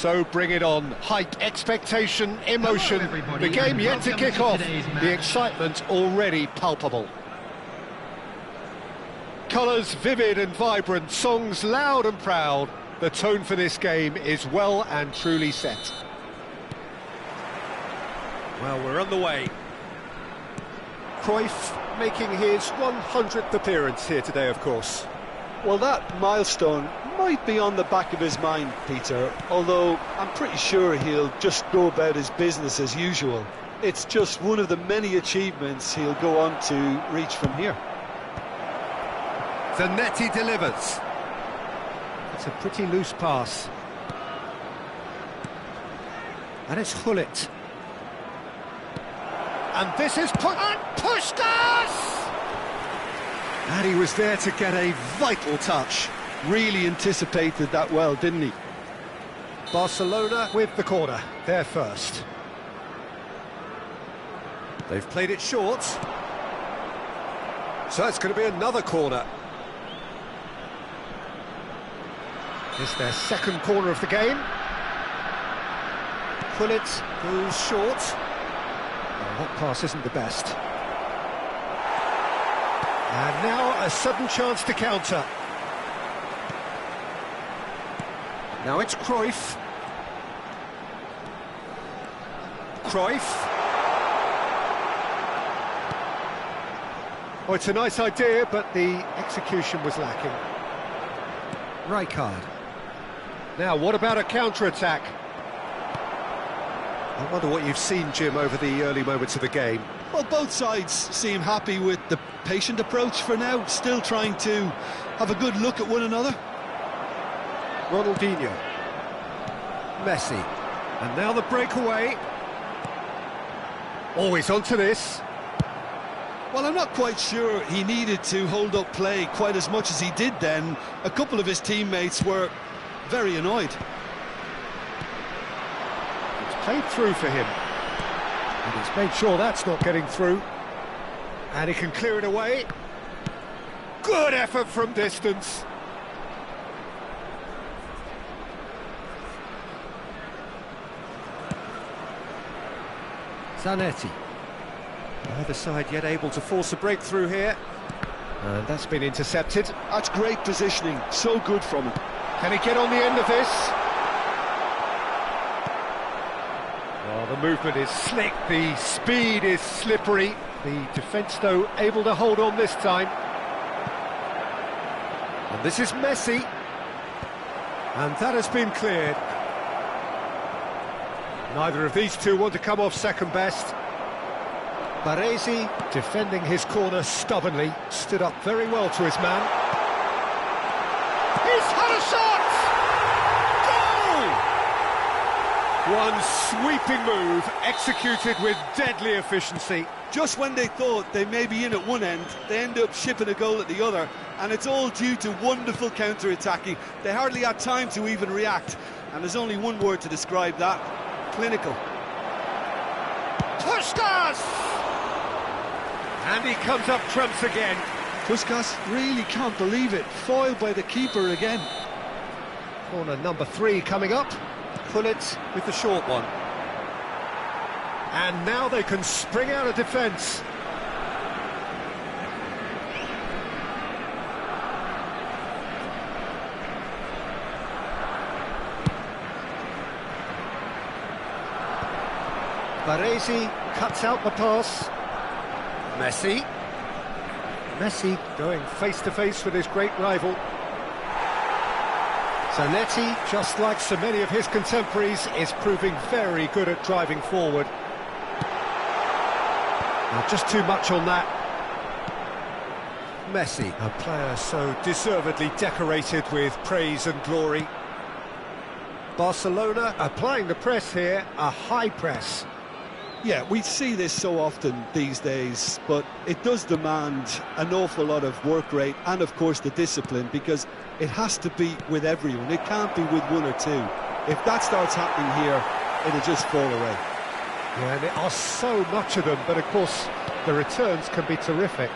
So bring it on. Hype, expectation, emotion. The game yet to kick off. The excitement already palpable. Colours vivid and vibrant, songs loud and proud. The tone for this game is well and truly set. Well, we're on the way. Cruyff making his 100th appearance here today, of course. Well, that milestone might be on the back of his mind, Peter, although I'm pretty sure he'll just go about his business as usual. It's just one of the many achievements he'll go on to reach from here. Zanetti delivers. It's a pretty loose pass. And it's Gullit. And this is Puskas! And he was there to get a vital touch. Really anticipated that well, didn't he? Barcelona with the corner. They're first. They've played it short. So it's going to be another corner. It's their second corner of the game. Gullit goes short. That pass isn't the best. And now a sudden chance to counter. Now it's Cruyff. Cruyff. Oh, it's a nice idea, but the execution was lacking. Rijkaard. Now, what about a counter-attack? I wonder what you've seen, Jim, over the early moments of the game. Well, both sides seem happy with the patient approach for now, still trying to have a good look at one another. Ronaldinho. Messi. And now the breakaway. Always onto this. Well, I'm not quite sure he needed to hold up play quite as much as he did then. A couple of his teammates were very annoyed. Played through for him, and he's made sure that's not getting through, and he can clear it away. Good effort from distance. Zanetti. Either side yet able to force a breakthrough here, and that's been intercepted. That's great positioning, so good from him. Can he get on the end of this? The movement is slick, the speed is slippery. The defence, though, able to hold on this time. And this is Messi. And that has been cleared. Neither of these two want to come off second best. Baresi, defending his corner stubbornly, stood up very well to his man. He's had a shot! One sweeping move, executed with deadly efficiency. Just when they thought they may be in at one end, they end up shipping a goal at the other, and it's all due to wonderful counter-attacking. They hardly had time to even react, and there's only one word to describe that: clinical. Puskas! And he comes up trumps again. Puskas really can't believe it, foiled by the keeper again. Corner number 3 coming up. Gullit with the short one. And now they can spring out of defence. Baresi cuts out the pass. Messi. Messi going face-to-face with his great rival. Zanetti, just like so many of his contemporaries, is proving very good at driving forward. Now, just too much on that. Messi, a player so deservedly decorated with praise and glory. Barcelona applying the press here, a high press. Yeah, we see this so often these days, but it does demand an awful lot of work rate and, of course, the discipline, because it has to be with everyone. It can't be with one or two. If that starts happening here, it'll just fall away. Yeah, and there are so much of them, but, of course, the returns can be terrific.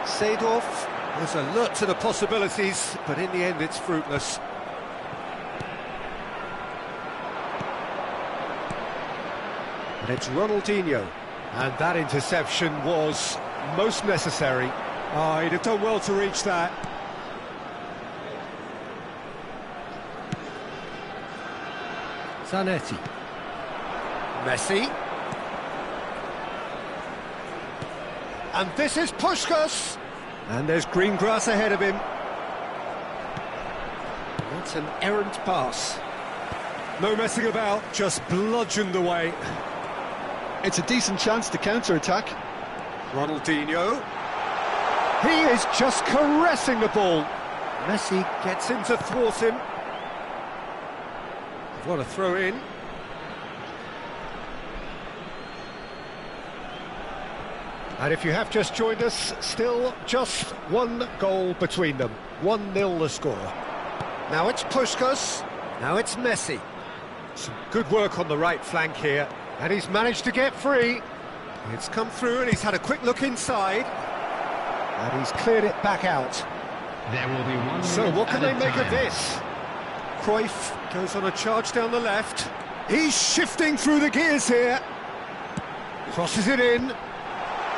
Seedorf was alert to the possibilities, but in the end it's fruitless. And it's Ronaldinho. And that interception was most necessary. Oh, he'd have done well to reach that. Zanetti. Messi. And this is Puskás. And there's green grass ahead of him. That's an errant pass. No messing about, just bludgeoned away. It's a decent chance to counter-attack. Ronaldinho. He is just caressing the ball. Messi gets in to thwart him. What a throw in. And if you have just joined us, still just one goal between them. 1-0 the score. Now it's Puskás. Now it's Messi. Some good work on the right flank here. And he's managed to get free. It's come through and he's had a quick look inside. And he's cleared it back out. There will be one. So what can they make of this? Cruyff goes on a charge down the left. He's shifting through the gears here. Crosses it in.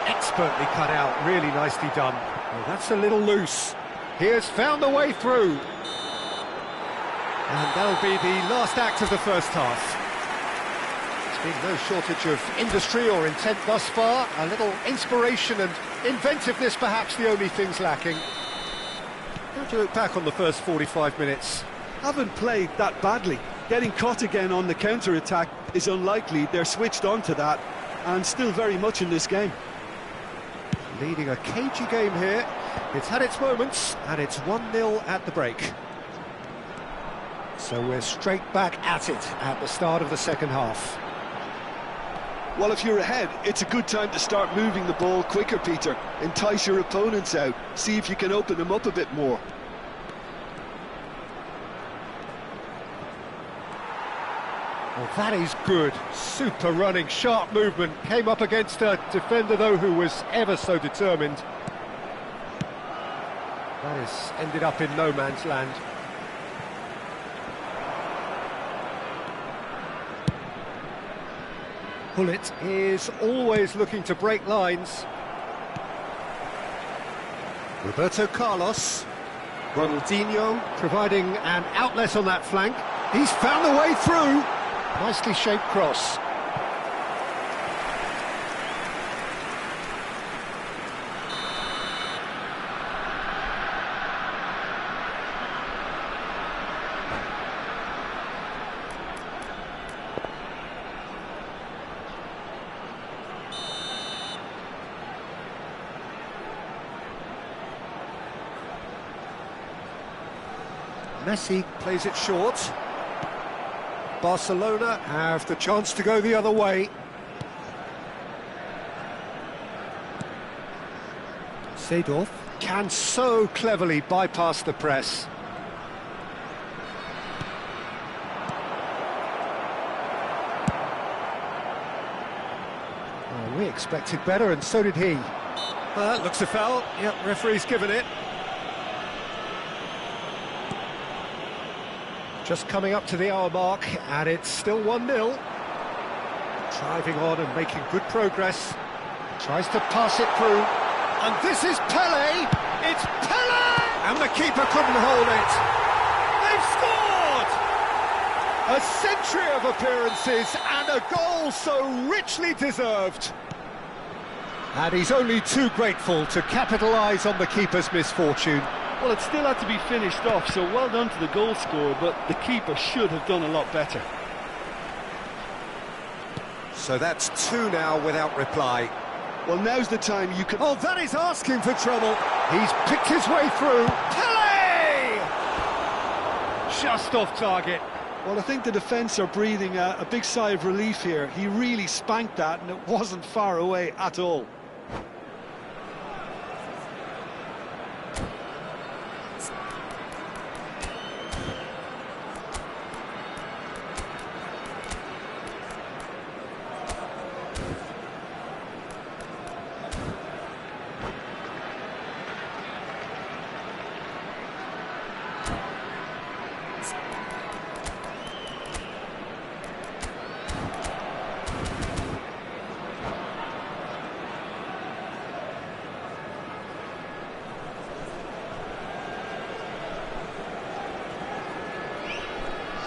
Expertly cut out, really nicely done. Well, that's a little loose. He has found a way through. And that'll be the last act of the first half. There's been no shortage of industry or intent thus far. A little inspiration and inventiveness perhaps the only things lacking. How do you look back on the first 45 minutes? Haven't played that badly. Getting caught again on the counter-attack is unlikely. They're switched on to that and still very much in this game. Leading a cagey game here. It's had its moments, and it's 1-0 at the break. So we're straight back at it at the start of the second half. Well, if you're ahead, it's a good time to start moving the ball quicker, Peter. Entice your opponents out. See if you can open them up a bit more. Well, that is good. Super running, sharp movement. Came up against a defender, though, who was ever so determined. That has ended up in no man's land. Gullit is always looking to break lines. Roberto Carlos. Ronaldinho providing an outlet on that flank. He's found a way through. Nicely shaped cross. Messi plays it short. Barcelona have the chance to go the other way. Seedorf can so cleverly bypass the press. Oh, we expected better, and so did he. Looks a foul. Yep, referee's given it. Just coming up to the hour mark, and it's still 1-0. Driving on and making good progress. Tries to pass it through. And this is Pelé! It's Pelé! And the keeper couldn't hold it. They've scored! A century of appearances and a goal so richly deserved. And he's only too grateful to capitalise on the keeper's misfortune. Well, it still had to be finished off, so well done to the goal scorer, but the keeper should have done a lot better. So that's 2 now without reply. Well, now's the time you can... Oh, that is asking for trouble. He's picked his way through. Pelé! Just off target. Well, I think the defence are breathing a big sigh of relief here. He really spanked that, and it wasn't far away at all.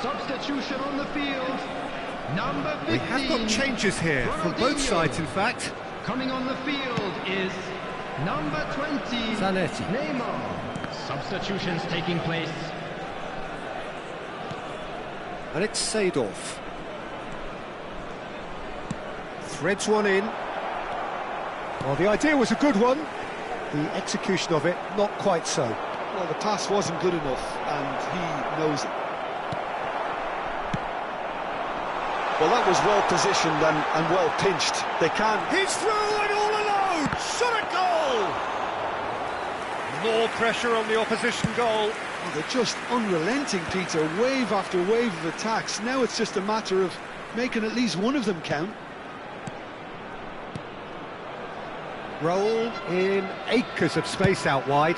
Substitution on the field. Number 15. We have got changes here from both sides, in fact. Coming on the field is number 20. Zanetti. Neymar. Substitutions taking place. And it's Seedorf. Threads one in. Well, the idea was a good one. The execution of it, not quite so. Well, the pass wasn't good enough, and he knows it. Well, that was well positioned and well pinched. They can't... He's through and all alone! Shot at goal! More pressure on the opposition goal. Well, they're just unrelenting, Peter. Wave after wave of attacks. Now it's just a matter of making at least one of them count. Roll in acres of space out wide.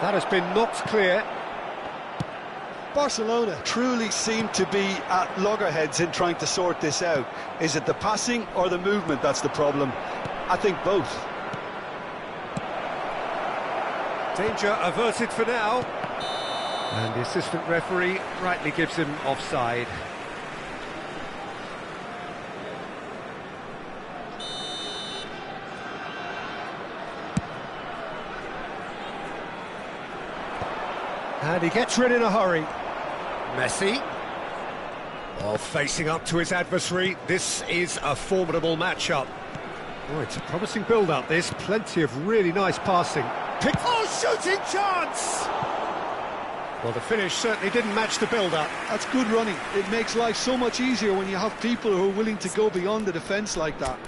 That has been knocked clear. Barcelona truly seem to be at loggerheads in trying to sort this out. Is it the passing or the movement that's the problem? I think both. Danger averted for now. And the assistant referee rightly gives him offside. And he gets rid in a hurry. Messi. While facing up to his adversary, this is a formidable matchup. Oh, it's a promising build-up, this. Plenty of really nice passing. Oh, shooting chance! Well, the finish certainly didn't match the build-up. That's good running. It makes life so much easier when you have people who are willing to go beyond the defence like that.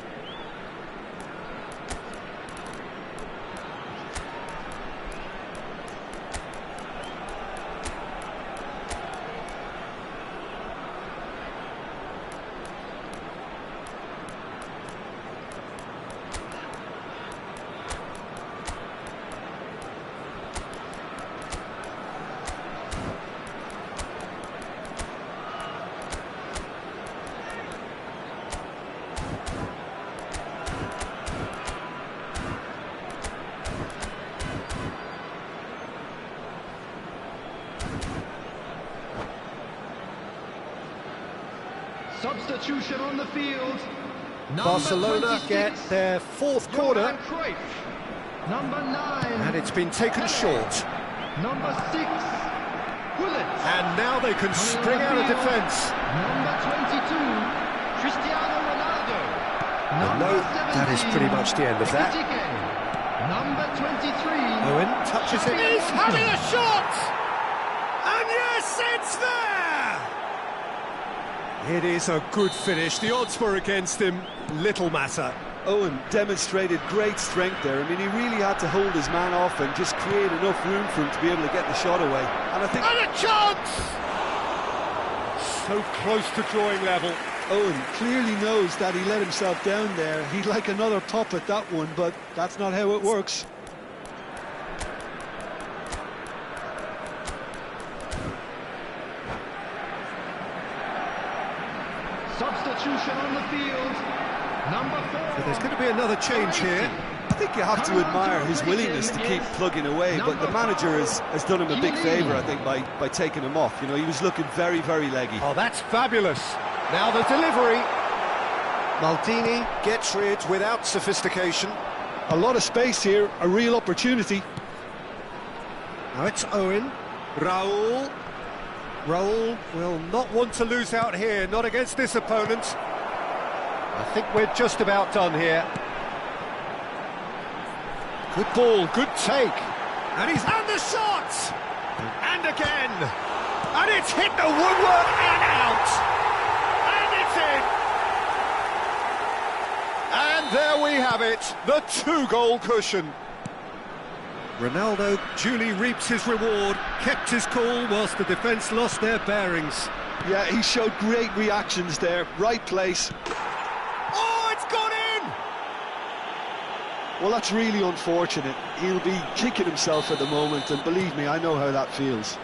Substitution on the field. Barcelona get their fourth corner. Number 9. And it's been taken short. Number 6. Bullet. And now they can spring out of defence. Number 22. Cristiano Ronaldo. No, that is pretty much the end of that. Number 23. Owen touches it. He's having a shot! And yes, it's there! It is a good finish. The odds were against him. Little matter. Owen demonstrated great strength there. I mean, he really had to hold his man off and just create enough room for him to be able to get the shot away. And I think... And a chance! So close to drawing level. Owen clearly knows that he let himself down there. He'd like another pop at that one, but that's not how it works. Substitution on the field. Number 4. So there's going to be another change here. I think you have to admire his willingness to keep plugging away, but the manager has done him a big favour, I think, by taking him off. You know, he was looking very, very leggy. Oh, that's fabulous. Now the delivery. Maldini gets rid without sophistication. A lot of space here, a real opportunity. Now it's Owen. Raul. Raul will not want to lose out here, not against this opponent. I think we're just about done here. Good ball, good take. And he's had the shot! And again! And it's hit the woodwork and out! And it's in! And there we have it, the 2-goal cushion. Ronaldo duly reaps his reward, kept his cool whilst the defence lost their bearings. Yeah, he showed great reactions there, right place. Oh, it's gone in! Well, that's really unfortunate. He'll be kicking himself at the moment, and believe me, I know how that feels.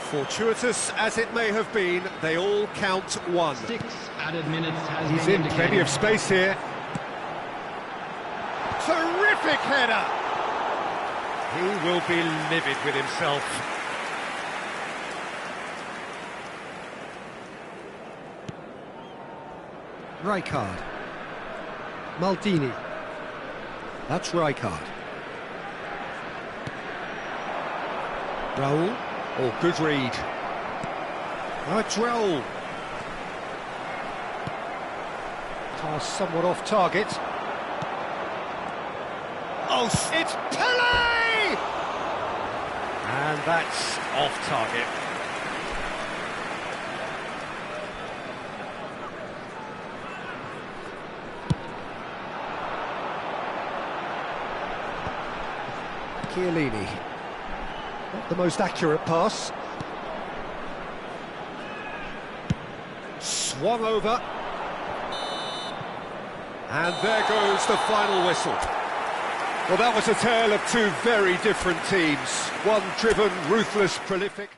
Fortuitous as it may have been, they all count one. 6 added minutes has He's been in plenty of space here. Terrific header! He will be livid with himself. Rijkaard. Maldini. That's Rijkaard. Raul. Oh, good read. Now it's Raul. Pass somewhat off target. Oh, it's Pele! And that's off target. Chiellini. Not the most accurate pass. Swung over. And there goes the final whistle. Well, that was a tale of two very different teams. One driven, ruthless, prolific.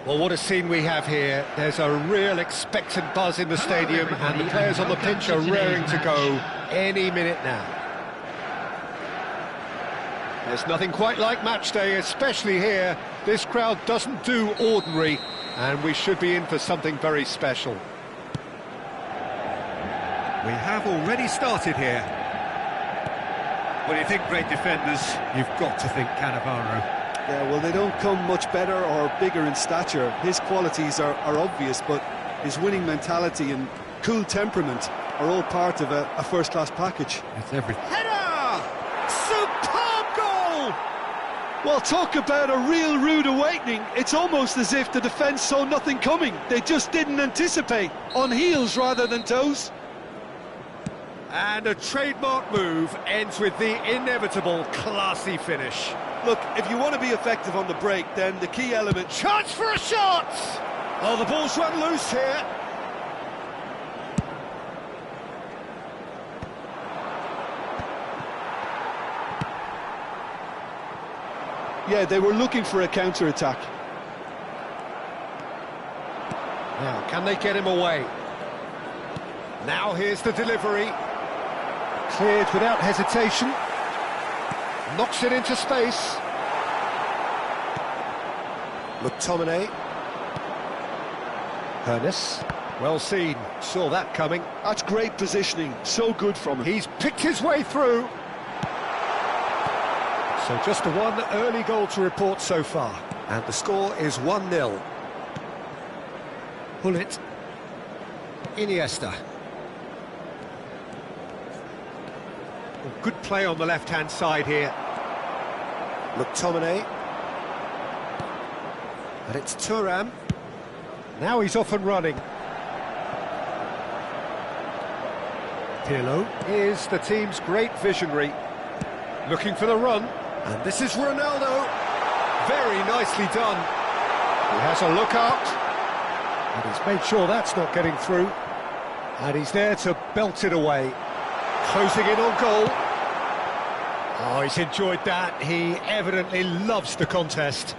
Well, what a scene we have here. There's a real expectant buzz in the stadium, and the players on the pitch are raring to go any minute now. There's nothing quite like match day, especially here. This crowd doesn't do ordinary, and we should be in for something very special. We have already started here. When you think great defenders, you've got to think Cannavaro. Yeah, well, they don't come much better or bigger in stature. His qualities are obvious, but his winning mentality and cool temperament are all part of a first-class package. It's everything. Header! Superb goal! Well, talk about a real rude awakening. It's almost as if the defence saw nothing coming. They just didn't anticipate, on heels rather than toes. And a trademark move ends with the inevitable classy finish. Look, if you want to be effective on the break, then the key element... Chance for a shot! Oh, the ball's run loose here. Yeah, they were looking for a counter-attack. Now, can they get him away? Now here's the delivery. Cleared without hesitation. Knocks it into space. McTominay. Ernest. Well seen. Saw that coming. That's great positioning. So good from him. He's picked his way through. So just the one early goal to report so far. And the score is 1-0. Hullet. Iniesta. Good play on the left-hand side here. McTominay. And it's Thuram. Now he's off and running. Pirlo is the team's great visionary. Looking for the run. And this is Ronaldo. Very nicely done. He has a look out. And he's made sure that's not getting through. And he's there to belt it away. Closing in on goal. Oh, he's enjoyed that. He evidently loves the contest.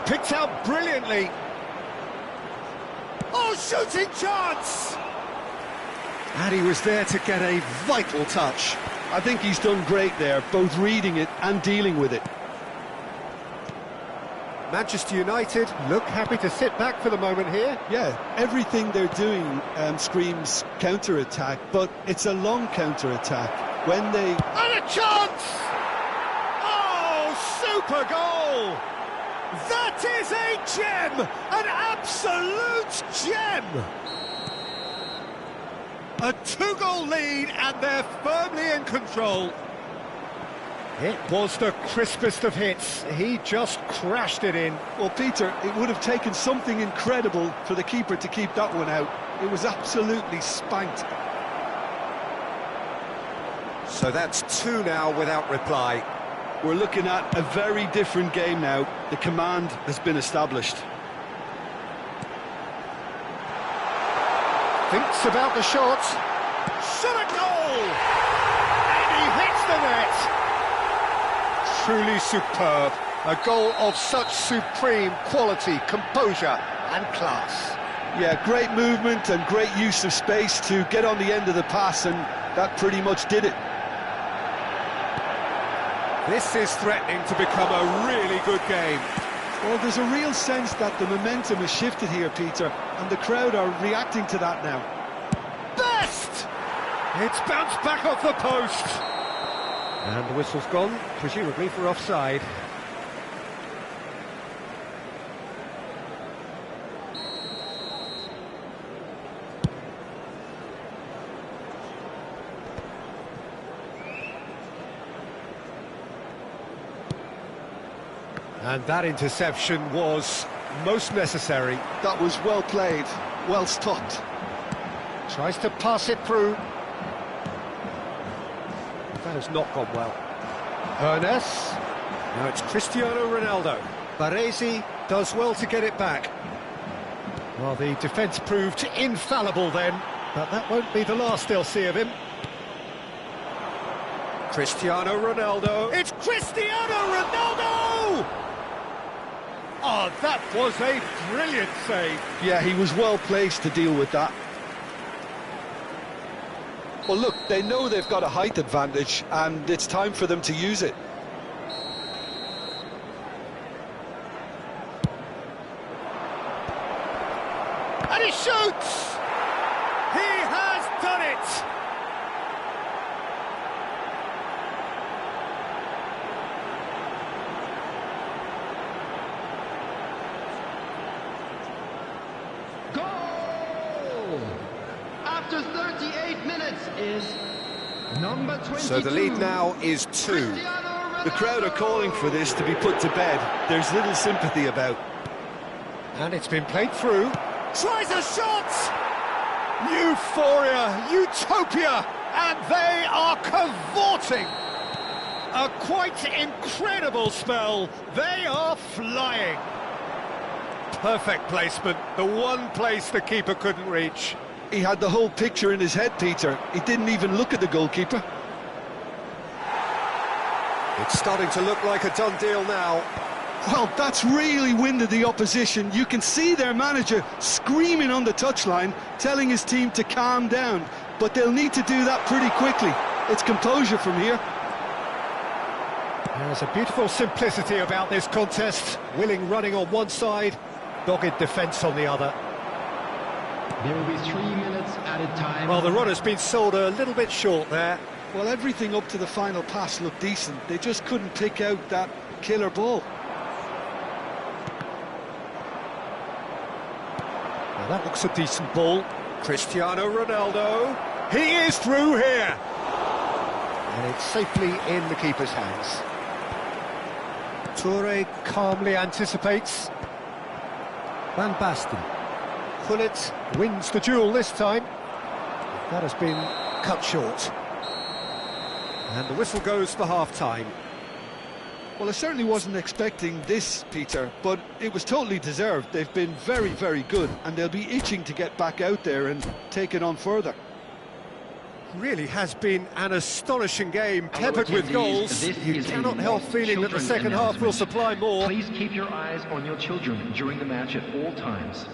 Picked out brilliantly. Oh, shooting chance! And he was there to get a vital touch. I think he's done great there, both reading it and dealing with it. Manchester United look happy to sit back for the moment here. Yeah, everything they're doing screams counter-attack, but it's a long counter-attack. When they... And a chance! Oh, super goal! That is a gem! An absolute gem! A two-goal lead, and they're firmly in control. It was the crispest of hits. He just crashed it in. Well, Peter, it would have taken something incredible for the keeper to keep that one out. It was absolutely spanked. So that's two now without reply. We're looking at a very different game now. The command has been established. Thinks about the shot. Shot a goal! And he hits the net! Truly superb. A goal of such supreme quality, composure and class. Yeah, great movement and great use of space to get on the end of the pass, and that pretty much did it. This is threatening to become a really good game. Well, there's a real sense that the momentum has shifted here, Peter, and the crowd are reacting to that now. Best! It's bounced back off the post. And the whistle's gone, presumably for offside. And that interception was most necessary. That was well played, well stopped. Tries to pass it through. That has not gone well. Ernest. Now it's Cristiano Ronaldo. Baresi does well to get it back. Well, the defence proved infallible then, but that won't be the last they'll see of him. Cristiano Ronaldo. It's Cristiano Ronaldo! Oh, that was a brilliant save. Yeah, he was well placed to deal with that. Well, look, they know they've got a height advantage, and it's time for them to use it. And he shoots! He has done it! Goal! After 38 minutes is number 22. So the lead now is 2. The crowd are calling for this to be put to bed. There's little sympathy about. And it's been played through. Tries a shot! Euphoria, utopia, and they are cavorting. A quite incredible spell. They are flying. Perfect placement, the one place the keeper couldn't reach. He had the whole picture in his head, Peter. He didn't even look at the goalkeeper. It's starting to look like a done deal now. Well, that's really winded the opposition. You can see their manager screaming on the touchline, telling his team to calm down. But they'll need to do that pretty quickly. It's composure from here. There's a beautiful simplicity about this contest. Willing running on one side, dogged defence on the other. There will be 3 minutes added time. Well, the run has been sold a little bit short there. Well, everything up to the final pass looked decent. They just couldn't pick out that killer ball. Now that looks a decent ball. Cristiano Ronaldo. He is through here. And it's safely in the keeper's hands. Toure calmly anticipates. Van Basten. Gullit wins the duel this time. That has been cut short. And the whistle goes for half-time. Well, I certainly wasn't expecting this, Peter, but it was totally deserved. They've been very, very good, and they'll be itching to get back out there and take it on further. Really has been an astonishing game, peppered with goals. You cannot help feeling that the second half will supply more. Please keep your eyes on your children during the match at all times.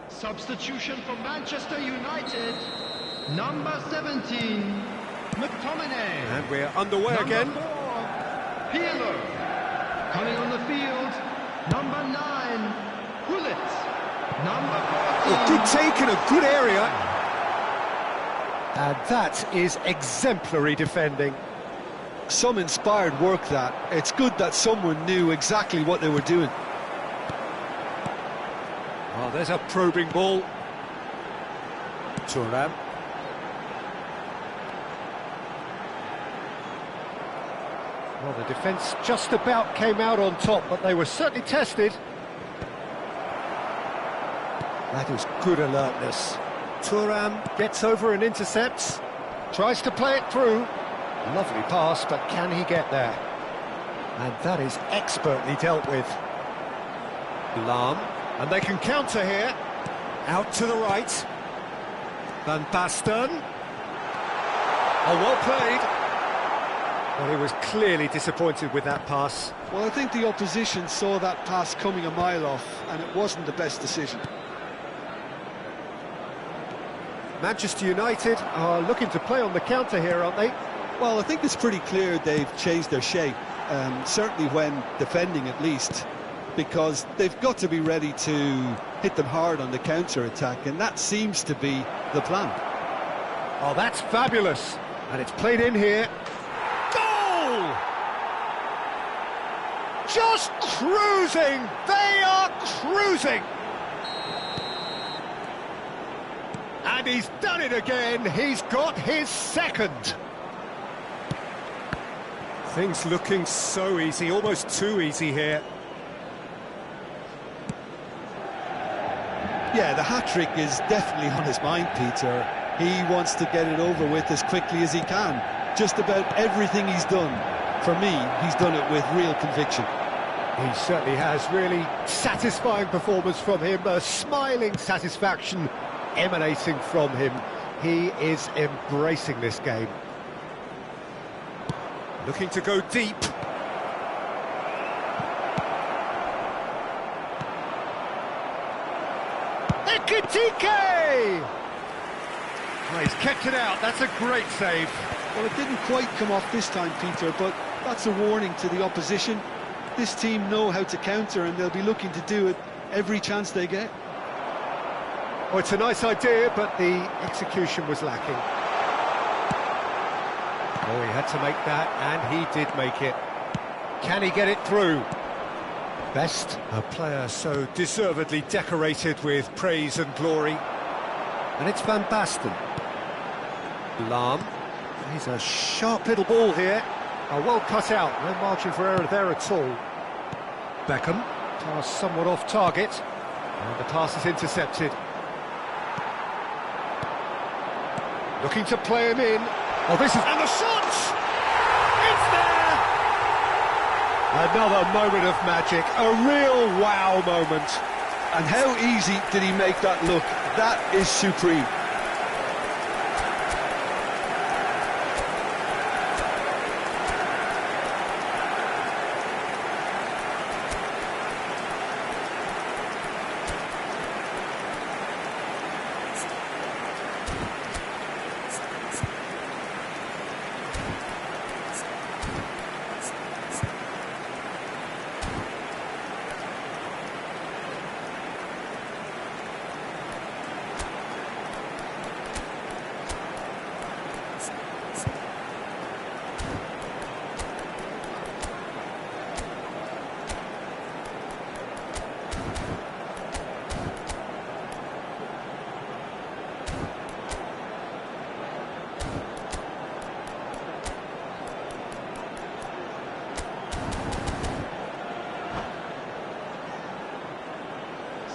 Substitution for Manchester United, number 17, McTominay. And we're underway again. Number 4, Pirlo. Coming on the field, number 9, Gullit. Number 14. A good take in a good area. And that is exemplary defending. Some inspired work, that. It's good that someone knew exactly what they were doing. Oh, there's a probing ball. Thuram. Well, the defence just about came out on top, but they were certainly tested. That is good alertness. Thuram gets over and intercepts. Tries to play it through. Lovely pass, but can he get there? And that is expertly dealt with. Lahm. And they can counter here. Out to the right. Van Basten. Oh, well played. Well, he was clearly disappointed with that pass. Well, I think the opposition saw that pass coming a mile off, and it wasn't the best decision. Manchester United are looking to play on the counter here, aren't they? Well, I think it's pretty clear they've changed their shape, certainly when defending at least, because they've got to be ready to hit them hard on the counter-attack, and that seems to be the plan. Oh, that's fabulous. And it's played in here. Goal! Just cruising! They are cruising! And he's done it again. He's got his second. Things looking so easy, almost too easy here. Yeah, the hat-trick is definitely on his mind, Peter. He wants to get it over with as quickly as he can. Just about everything he's done, for me, he's done it with real conviction. He certainly has. Really satisfying performance from him. A smiling satisfaction emanating from him. He is embracing this game. Looking to go deep. Ekitike! Oh, he's kept it out. That's a great save. Well, it didn't quite come off this time, Peter, but that's a warning to the opposition. This team know how to counter, and they'll be looking to do it every chance they get. Oh, it's a nice idea, but the execution was lacking. Oh, he had to make that, and he did make it. Can he get it through? Best, a player so deservedly decorated with praise and glory. And it's Van Basten. Lahm. He's a sharp little ball here. Well cut out, no margin for error there at all. Beckham, pass somewhat off target, and the pass is intercepted. Looking to play him in. Oh, this is... And the shot! It's there! Another moment of magic, a real wow moment. And how easy did he make that look? That is supreme.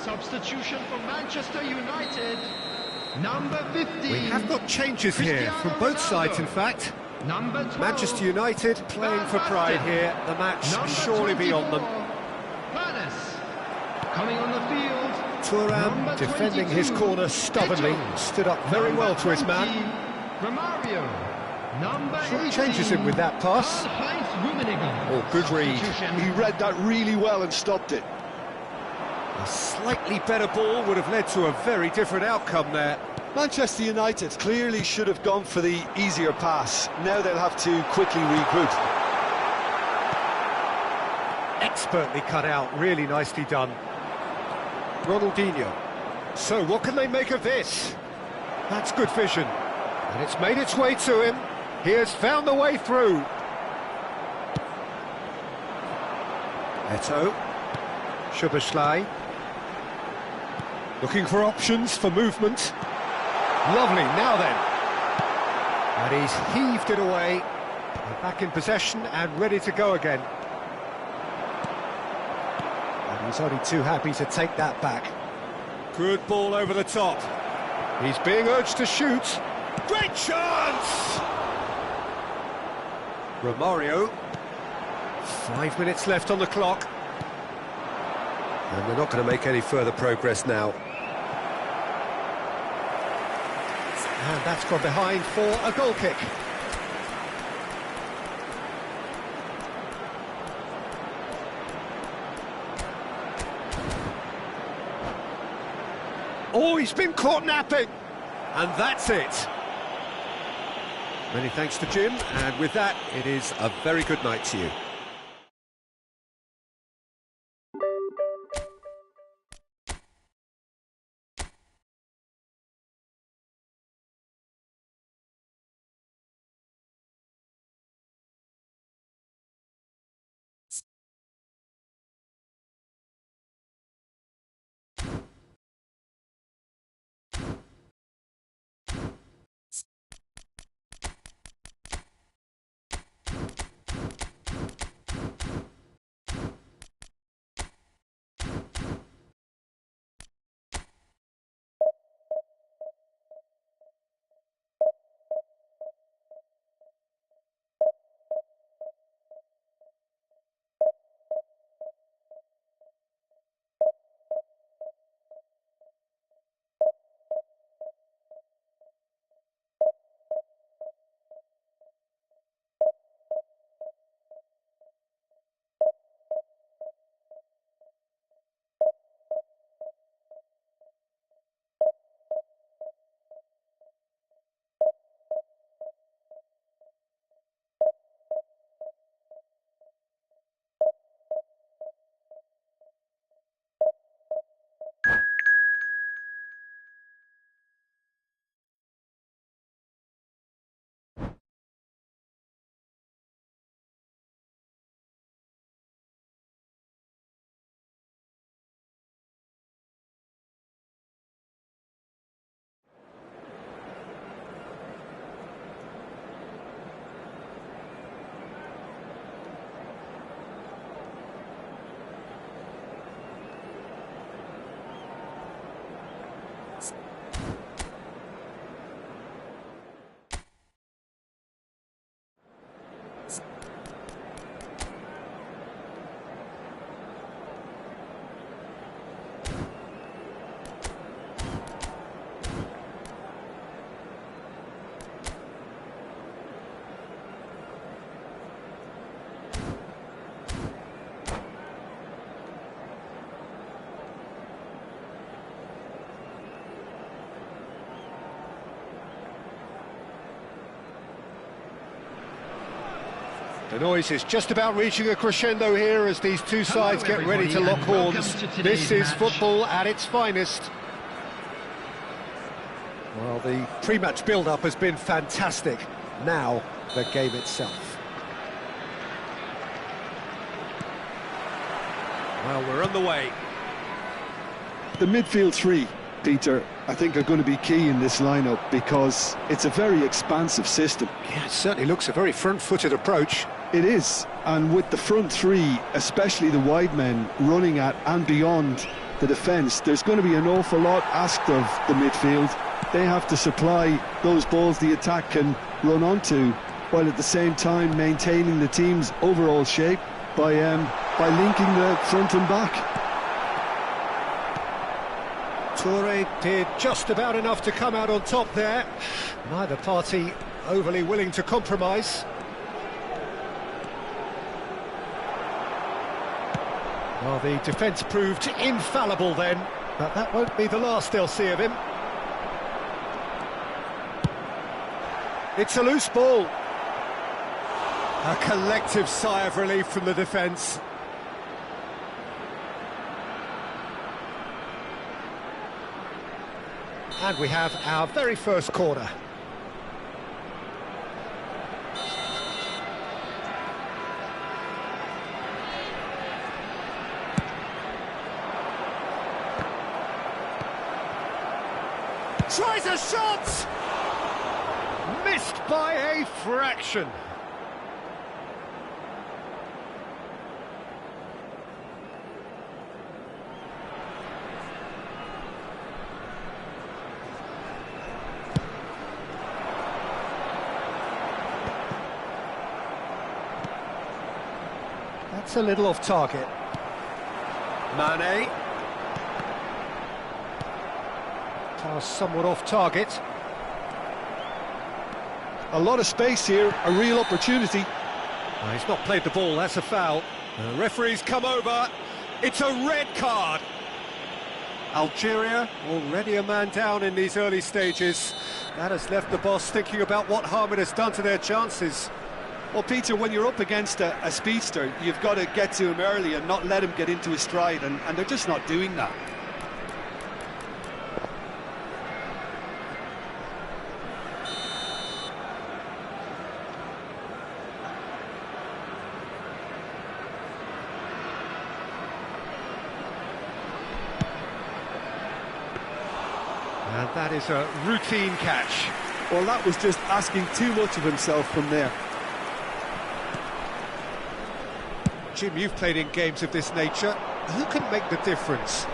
Substitution for Manchester United, number 50. We have got changes here from both sides, in fact. Number 12, Manchester United playing for pride here. The match number surely beyond them. 24, Panis. Coming on the field, Thuram number defending 22, his corner stubbornly. Eto. Stood up very Number well to his 20, man. Romario. Number 18, Changes him with that pass. Karl-Heinz Rummenigge. Oh, good read. Substitution. He read that really well and stopped it. A slightly better ball would have led to a very different outcome there. Manchester United clearly should have gone for the easier pass. Now they'll have to quickly regroup. Expertly cut out, really nicely done. Ronaldinho. So what can they make of this? That's good vision. And it's made its way to him. He has found the way through. Eto. Szoboszlai. Looking for options for movement. Lovely, now then. And he's heaved it away. And back in possession and ready to go again. And he's only too happy to take that back. Good ball over the top. He's being urged to shoot. Great chance! Romario. 5 minutes left on the clock. And they're not going to make any further progress now. And that's gone behind for a goal kick. Oh, he's been caught napping. And that's it. Many thanks to Jim, and with that, it is a very good night to you. The noise is just about reaching a crescendo here as these two sides get ready to lock horns. This is football at its finest. Well, the pre-match build-up has been fantastic. Now, the game itself. Well, we're on the way. The midfield three, Peter, I think are going to be key in this lineup because it's a very expansive system. Yeah, it certainly looks a very front-footed approach. It is, and with the front three, especially the wide men, running at and beyond the defence, there's going to be an awful lot asked of the midfield. They have to supply those balls the attack can run onto, while at the same time maintaining the team's overall shape by linking the front and back. Toure did just about enough to come out on top there. Neither party overly willing to compromise. Well, the defence proved infallible then, but that won't be the last they'll see of him. It's a loose ball. A collective sigh of relief from the defence. And we have our very first corner. Tries a shot! Missed by a fraction. That's a little off target. Mane. Pass somewhat off target. A lot of space here, a real opportunity. He's not played the ball, that's a foul. The referee's come over. It's a red card. Algeria already a man down in these early stages. That has left the boss thinking about what harm it has done to their chances. Well, Peter, when you're up against a speedster, you've got to get to him early and not let him get into his stride, and they're just not doing that. And that is a routine catch. Well, that was just asking too much of himself from there. Jim, you've played in games of this nature. Who can make the difference?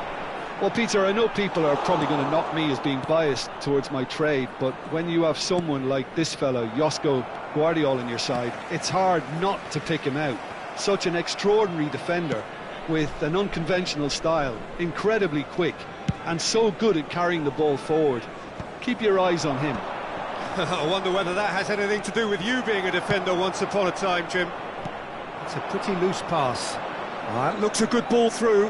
Well, Peter, I know people are probably going to knock me as being biased towards my trade, but when you have someone like this fellow, Josko Guardiola, on your side, it's hard not to pick him out. Such an extraordinary defender with an unconventional style, incredibly quick, and so good at carrying the ball forward. Keep your eyes on him. I wonder whether that has anything to do with you being a defender once upon a time, Jim. It's a pretty loose pass. That looks a good ball through.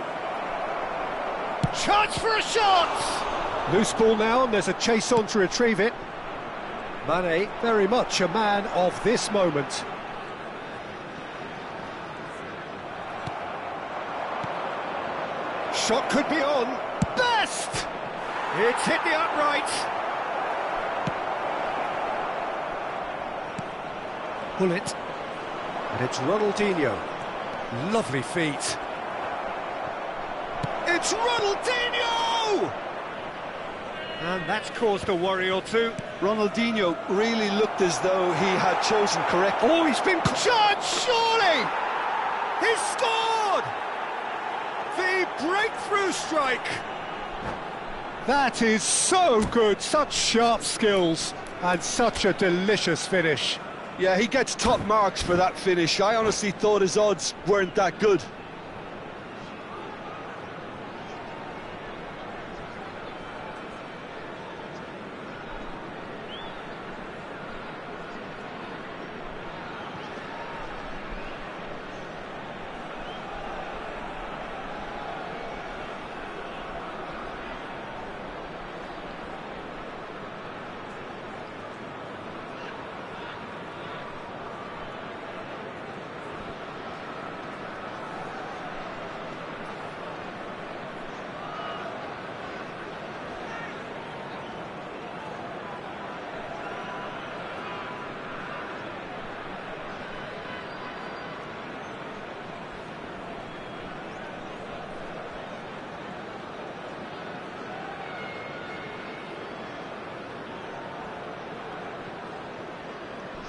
Chance for a shot! Loose ball now, and there's a chase on to retrieve it. Mane, very much a man of this moment. Shot could be on. Best! It's hit the upright. Bullet. And it's Ronaldinho. Lovely feet. It's Ronaldinho! And that's caused a worry or two. Ronaldinho really looked as though he had chosen correctly. Oh, he's been charged, surely! He's scored! The breakthrough strike! That is so good, such sharp skills, and such a delicious finish. Yeah, he gets top marks for that finish. I honestly thought his odds weren't that good.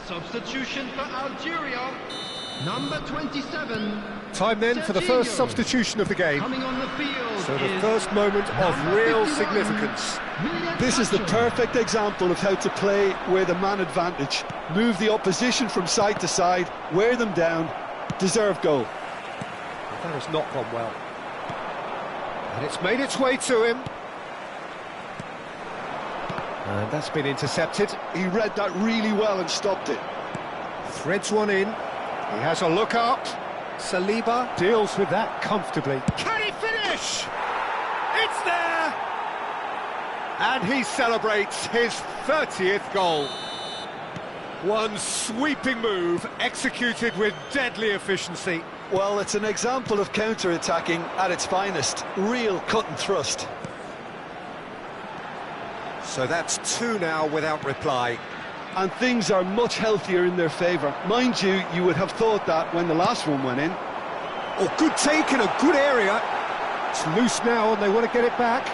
Substitution for Algeria. Number 27. Time then for the first substitution of the game. Coming on the field. So the first moment of real 51, significance. This is the William perfect example of how to play with a man advantage. Move the opposition from side to side, wear them down, deserve goal. That has not gone well. And it's made its way to him. And that's been intercepted. He read that really well and stopped it. Threads one in. He has a look up. Saliba deals with that comfortably. Can he finish? It's there! And he celebrates his 30th goal. One sweeping move, executed with deadly efficiency. Well, it's an example of counter-attacking at its finest. Real cut and thrust. So that's two now without reply. And things are much healthier in their favour. Mind you, you would have thought that when the last one went in. Oh, good take in a good area. It's loose now and they want to get it back.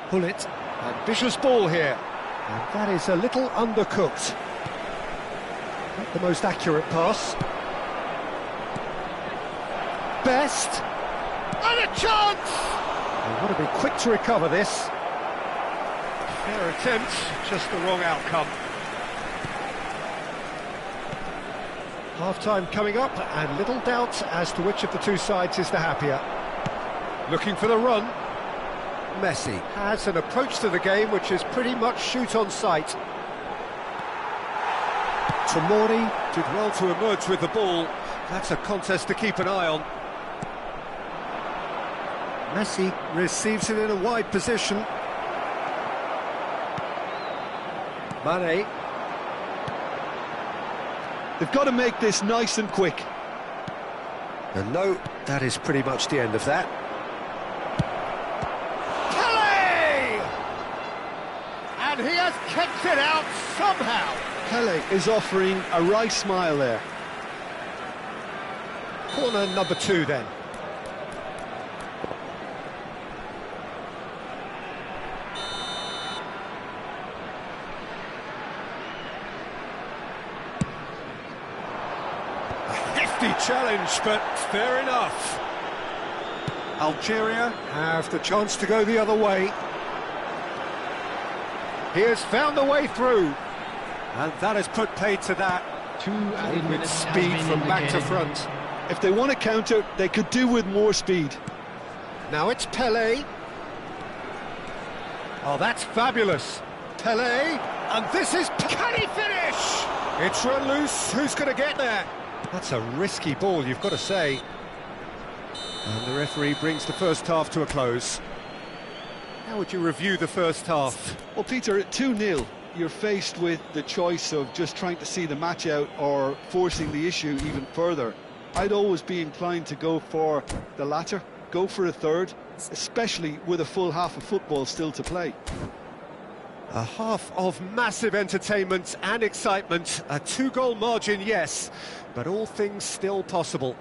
Pull it. Ambitious ball here. And that is a little undercooked. Not the most accurate pass. Best. And a chance! They want to be quick to recover this. Fair attempt, just the wrong outcome. Half-time coming up, and little doubt as to which of the two sides is the happier. Looking for the run. Messi has an approach to the game which is pretty much shoot on sight. Tomori did well to emerge with the ball. That's a contest to keep an eye on. Messi receives it in a wide position. Mane. They've got to make this nice and quick. And no, that is pretty much the end of that. Pele! And he has kept it out somehow. Pele is offering a wry smile there. Corner number 2 then. Challenge, but fair enough. Algeria have the chance to go the other way. He has found the way through, and that has put paid to that. 2 added With minutes has speed been from back to indicated. front. If they want to counter, they could do with more speed. Now it's Pele. Oh, that's fabulous. Pele, and this is... Can he finish? It's run loose. Who's going to get there? That's a risky ball, you've got to say. And the referee brings the first half to a close. How would you review the first half? Well, Peter, at 2-0, you're faced with the choice of just trying to see the match out or forcing the issue even further. I'd always be inclined to go for the latter, go for a third, especially with a full half of football still to play. A half of massive entertainment and excitement. A 2-goal margin, yes, but all things still possible.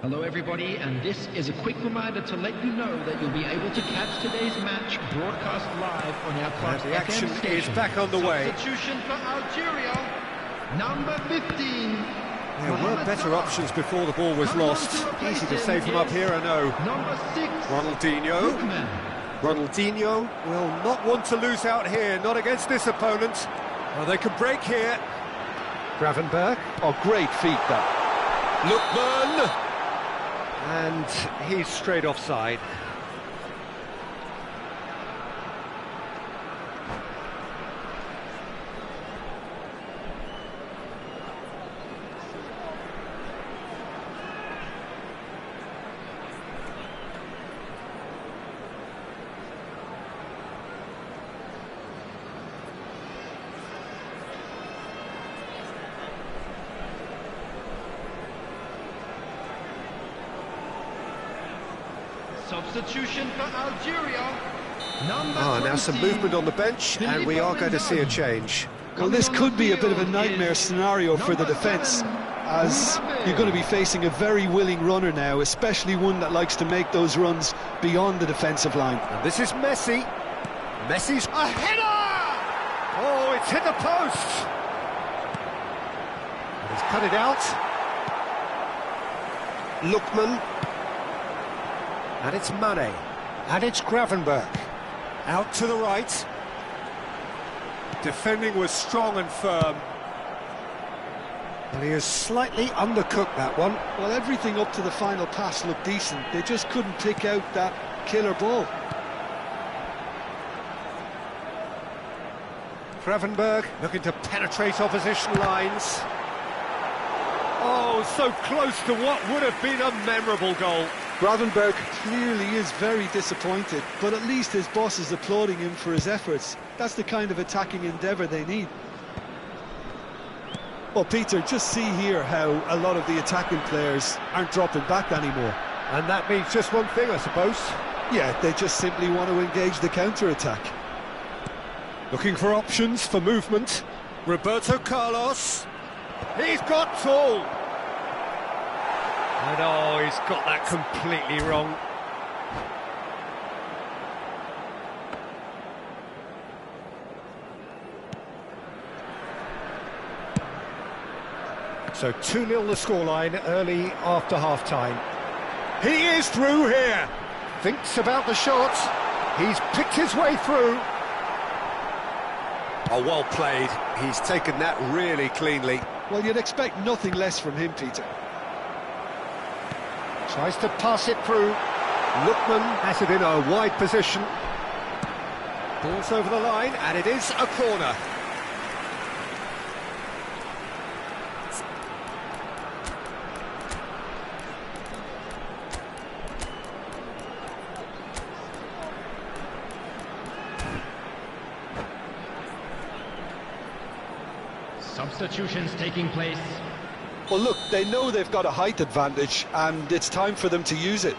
Hello everybody, and this is a quick reminder to let you know that you'll be able to catch today's match broadcast live on our Clark And the action FM is station. back on the way. Substitution for Algeria, number 15. There were better options before the ball was lost. Easy to save him up here, I know. Number 6. Ronaldinho. Lookman. Ronaldinho will not want to lose out here, not against this opponent. Well, they can break here. Gravenberg. Oh, great feat, that. Lookman. And he's straight offside. Substitution for Algeria. Number Now some 20. movement on the bench, and we are going to see a change. Well, this could be a bit of a nightmare scenario for the defence, as you're going to be facing a very willing runner now, especially one that likes to make those runs beyond the defensive line. And this is Messi. Messi's a header! Oh, it's hit the post! And he's cut it out. Lookman. And it's Mane. And it's Gravenberch. Out to the right. Defending was strong and firm. And he has slightly undercooked that one. Well, everything up to the final pass looked decent. They just couldn't pick out that killer ball. Gravenberch looking to penetrate opposition lines. Oh, so close to what would have been a memorable goal. Gravenberch clearly is very disappointed, but at least his boss is applauding him for his efforts. That's the kind of attacking endeavour they need. Well, Peter, just see here how a lot of the attacking players aren't dropping back anymore. And that means just one thing, I suppose. Yeah, they just simply want to engage the counter-attack. Looking for options for movement. Roberto Carlos. He's got tall. And oh, he's got that completely wrong. So 2-0 the scoreline early after half-time. He is through here. Thinks about the shot. He's picked his way through. Oh, well played. He's taken that really cleanly. Well, you'd expect nothing less from him, Peter. Tries to pass it through. Lookman has it in a wide position. Ball's over the line, and it is a corner. Substitutions taking place. Well, look, they know they've got a height advantage, and it's time for them to use it.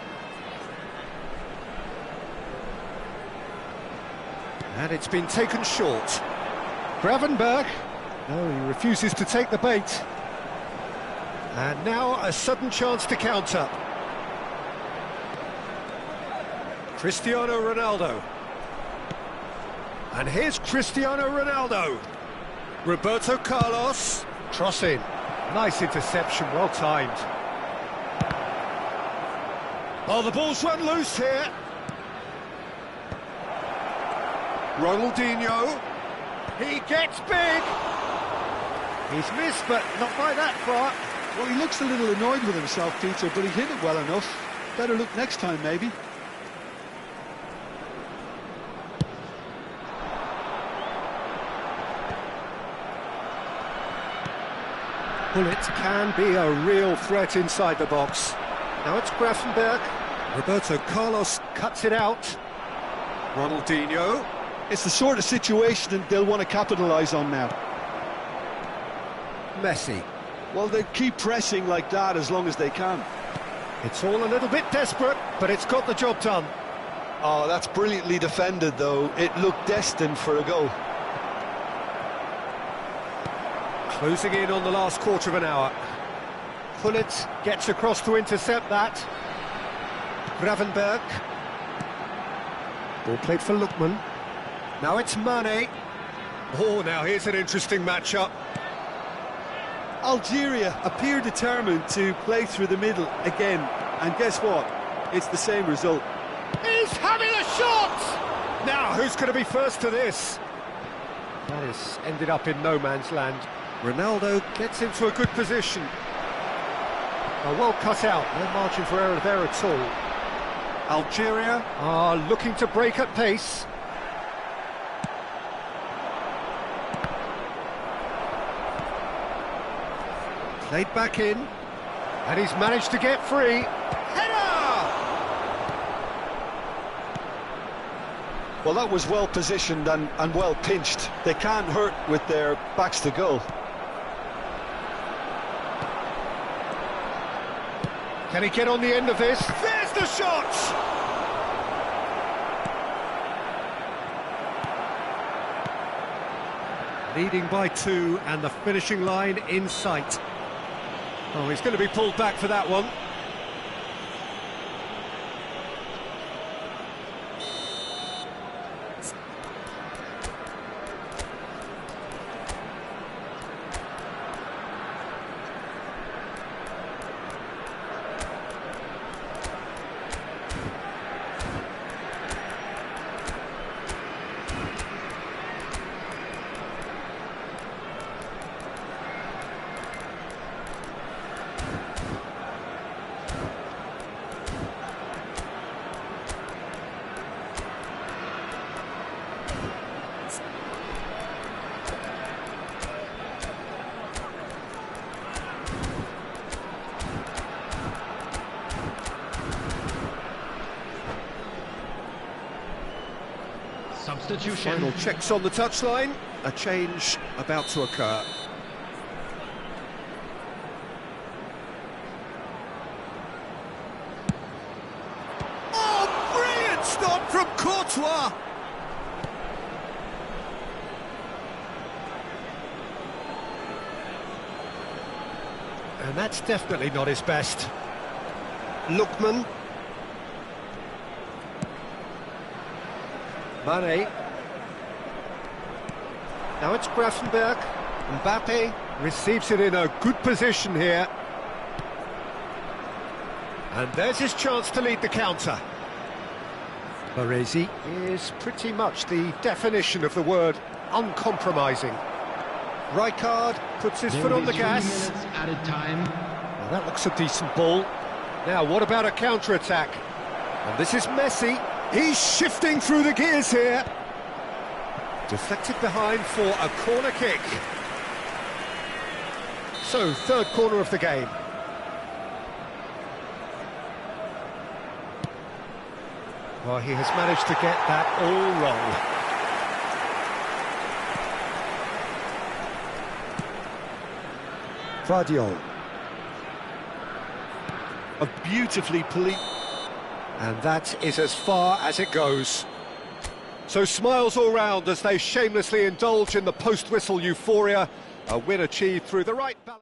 And it's been taken short. Gravenberch. No, he refuses to take the bait. And now a sudden chance to counter. Cristiano Ronaldo. And here's Cristiano Ronaldo. Roberto Carlos. Cross in. Nice interception, well timed. Oh, the ball's run loose here. Ronaldinho. He gets big. He's missed, but not by that far. Well, he looks a little annoyed with himself, Peter, but he hit it well enough. Better look next time, maybe. Bullet can be a real threat inside the box. Now it's Gravenberch. Roberto Carlos cuts it out. Ronaldinho. It's the sort of situation they'll want to capitalise on now. Messi. Well, they keep pressing like that as long as they can. It's all a little bit desperate, but it's got the job done. Oh, that's brilliantly defended, though. It looked destined for a goal. Closing in on the last quarter of an hour. Pullet gets across to intercept that. Gravenberch. Ball played for Lookman. Now it's Mane. Oh, now here's an interesting matchup. Algeria appear determined to play through the middle again. And guess what? It's the same result. He's having a shot! Now, who's going to be first to this? That has ended up in no man's land. Ronaldo gets into a good position. Oh, well cut out, no margin for error there at all. Algeria are looking to break at pace. Played back in, and he's managed to get free. Header! Well, that was well positioned and well pinched. They can't hurt with their backs to goal. Can he get on the end of this? There's the shot! Leading by 2 and the finishing line in sight. Oh, he's going to be pulled back for that one. Substitution. Final checks on the touchline. A change about to occur. Oh, brilliant stop from Courtois! And that's definitely not his best. Lookman. Mane. Now it's Grafenberg. Mbappe receives it in a good position here. And there's his chance to lead the counter. Baresi is pretty much the definition of the word uncompromising. Rijkaard puts his foot on the gas. 3 minutes added time. Well, that looks a decent ball. Now, what about a counter-attack? And this is Messi. He's shifting through the gears here. Deflected behind for a corner kick. So, third corner of the game. Well, he has managed to get that all wrong. Vardiol. A beautifully police. And that is as far as it goes. So smiles all round as they shamelessly indulge in the post-whistle euphoria. A win achieved through the right balance.